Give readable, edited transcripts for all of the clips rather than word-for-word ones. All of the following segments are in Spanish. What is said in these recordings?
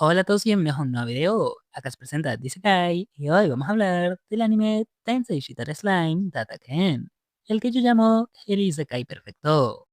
Hola a todos y bienvenidos a un nuevo video. Acá se presenta Isekai y hoy vamos a hablar del anime Tensei Shitara Slime Dataken, el que yo llamo el Isekai perfecto.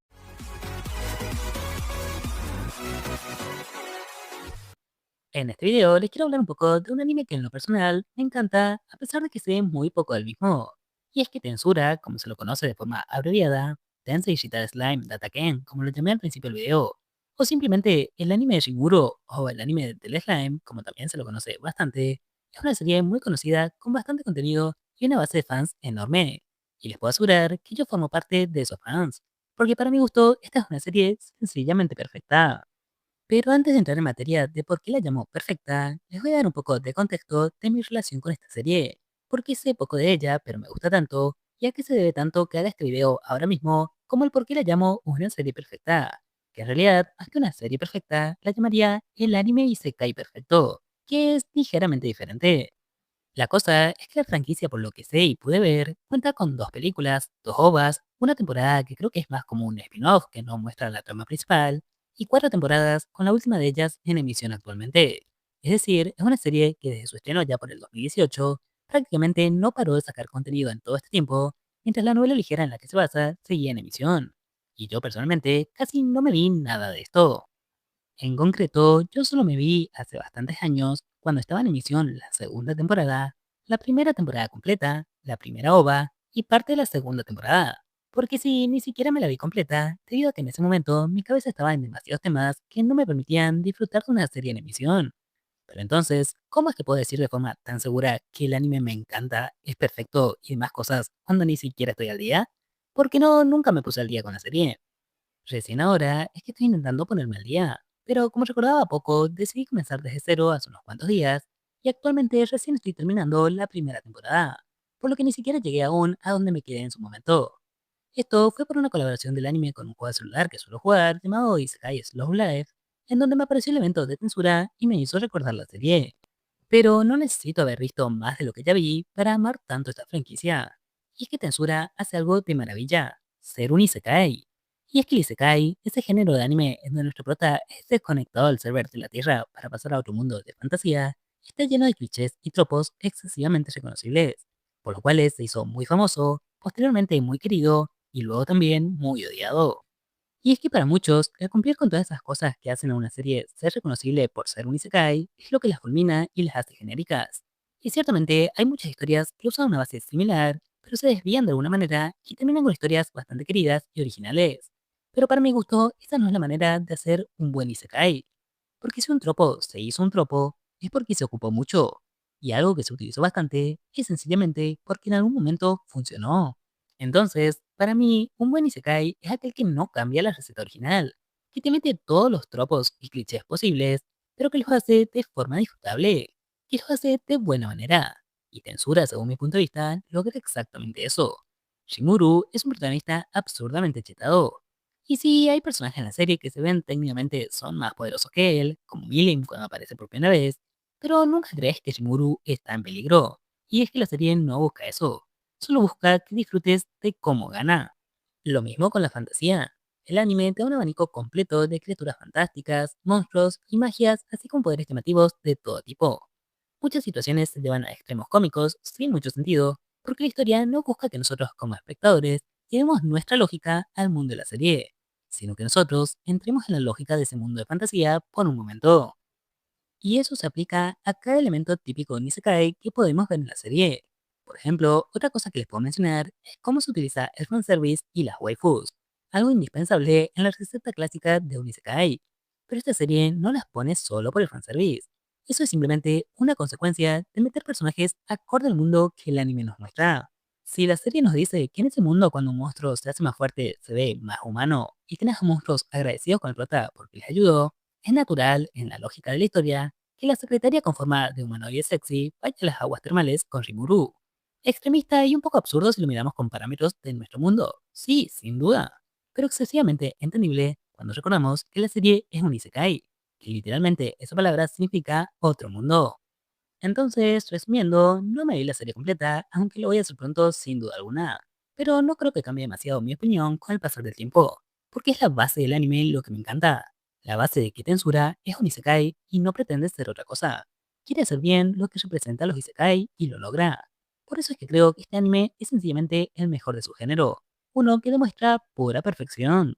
En este video les quiero hablar un poco de un anime que en lo personal me encanta a pesar de que sé muy poco del mismo. Y es que Tensura, como se lo conoce de forma abreviada, Tensei Shitara Slime Dataken, como lo llamé al principio del video, o simplemente el anime de Shiguro o el anime del Slime, como también se lo conoce bastante, es una serie muy conocida con bastante contenido y una base de fans enorme. Y les puedo asegurar que yo formo parte de esos fans, porque para mi gusto esta es una serie sencillamente perfecta. Pero antes de entrar en materia de por qué la llamo perfecta, les voy a dar un poco de contexto de mi relación con esta serie, porque sé poco de ella, pero me gusta tanto, y a qué se debe tanto que haga este video ahora mismo, como el por qué la llamo una serie perfecta, que en realidad, más que una serie perfecta, la llamaría el anime Isekai perfecto, que es ligeramente diferente. La cosa es que la franquicia, por lo que sé y pude ver, cuenta con dos películas, dos OVAs, una temporada que creo que es más como un spin-off que no muestra la trama principal, y cuatro temporadas, con la última de ellas en emisión actualmente. Es decir, es una serie que desde su estreno ya por el 2018, prácticamente no paró de sacar contenido en todo este tiempo, mientras la novela ligera en la que se basa seguía en emisión. Y yo personalmente casi no me vi nada de esto. En concreto, yo solo me vi hace bastantes años, cuando estaba en emisión la segunda temporada, la primera temporada completa, la primera OVA y parte de la segunda temporada. Porque sí, ni siquiera me la vi completa, debido a que en ese momento mi cabeza estaba en demasiados temas que no me permitían disfrutar de una serie en emisión. Pero entonces, ¿cómo es que puedo decir de forma tan segura que el anime me encanta, es perfecto y demás cosas cuando ni siquiera estoy al día? Porque no, nunca me puse al día con la serie. Recién ahora es que estoy intentando ponerme al día, pero como recordaba poco, decidí comenzar desde cero hace unos cuantos días y actualmente recién estoy terminando la primera temporada, por lo que ni siquiera llegué aún a donde me quedé en su momento. Esto fue por una colaboración del anime con un juego de celular que suelo jugar llamado Isekai Slow Life, en donde me apareció el evento de censura y me hizo recordar la serie. Pero no necesito haber visto más de lo que ya vi para amar tanto esta franquicia. Y es que Tensura hace algo de maravilla, ser un isekai. Y es que el isekai, ese género de anime en donde nuestro prota es desconectado del server de la Tierra para pasar a otro mundo de fantasía, está lleno de clichés y tropos excesivamente reconocibles, por los cuales se hizo muy famoso, posteriormente muy querido y luego también muy odiado. Y es que para muchos, el cumplir con todas esas cosas que hacen a una serie ser reconocible por ser un isekai es lo que las culmina y las hace genéricas. Y ciertamente hay muchas historias que usan una base similar, pero se desvían de alguna manera y terminan con historias bastante queridas y originales. Pero para mi gusto, esa no es la manera de hacer un buen isekai. Porque si un tropo se hizo un tropo, es porque se ocupó mucho. Y algo que se utilizó bastante es sencillamente porque en algún momento funcionó. Entonces, para mí, un buen isekai es aquel que no cambia la receta original, que te mete todos los tropos y clichés posibles, pero que los hace de forma disfrutable, que los hace de buena manera. Y Tensura, según mi punto de vista, logra exactamente eso. Shimuru es un protagonista absurdamente chetado. Y sí, hay personajes en la serie que se ven técnicamente son más poderosos que él, como Milim cuando aparece por primera vez, pero nunca crees que Shimuru está en peligro. Y es que la serie no busca eso, solo busca que disfrutes de cómo gana. Lo mismo con la fantasía. El anime te da un abanico completo de criaturas fantásticas, monstruos y magias, así como poderes llamativos de todo tipo. Muchas situaciones se llevan a extremos cómicos sin mucho sentido, porque la historia no busca que nosotros como espectadores llevemos nuestra lógica al mundo de la serie, sino que nosotros entremos en la lógica de ese mundo de fantasía por un momento. Y eso se aplica a cada elemento típico de un isekai que podemos ver en la serie. Por ejemplo, otra cosa que les puedo mencionar es cómo se utiliza el fanservice y las waifus, algo indispensable en la receta clásica de un isekai. Pero esta serie no las pone solo por el fanservice. Eso es simplemente una consecuencia de meter personajes acorde al mundo que el anime nos muestra. Si la serie nos dice que en ese mundo cuando un monstruo se hace más fuerte se ve más humano y tenés a monstruos agradecidos con el prota porque les ayudó, es natural, en la lógica de la historia, que la secretaria con forma de humanoide sexy vaya a las aguas termales con Rimuru. Extremista y un poco absurdo si lo miramos con parámetros de nuestro mundo. Sí, sin duda. Pero excesivamente entendible cuando recordamos que la serie es un isekai, que literalmente esa palabra significa otro mundo. Entonces, resumiendo, no me vi la serie completa, aunque lo voy a hacer pronto sin duda alguna. Pero no creo que cambie demasiado mi opinión con el pasar del tiempo, porque es la base del anime lo que me encanta. La base de Tensura es un isekai y no pretende ser otra cosa. Quiere hacer bien lo que representa a los isekai y lo logra. Por eso es que creo que este anime es sencillamente el mejor de su género. Uno que demuestra pura perfección.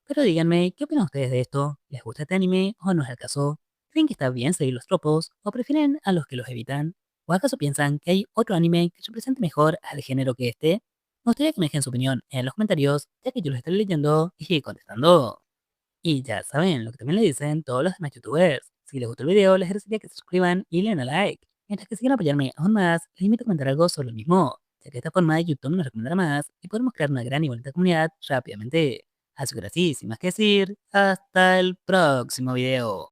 Pero díganme, ¿qué opinan ustedes de esto? ¿Les gusta este anime o no es el caso? ¿Creen que está bien seguir los tropos o prefieren a los que los evitan? ¿O acaso piensan que hay otro anime que represente mejor al género que este? Me gustaría que me dejen su opinión en los comentarios, ya que yo los estaré leyendo y contestando. Y ya saben lo que también le dicen todos los demás youtubers. Si les gustó el video, les agradecería que se suscriban y le den a like. Mientras que si quieren apoyarme aún más, les invito a comentar algo sobre lo mismo, ya que de esta forma YouTube nos recomendará más y podemos crear una gran y bonita comunidad rápidamente. Así que ahora sí, sin más que decir, hasta el próximo video.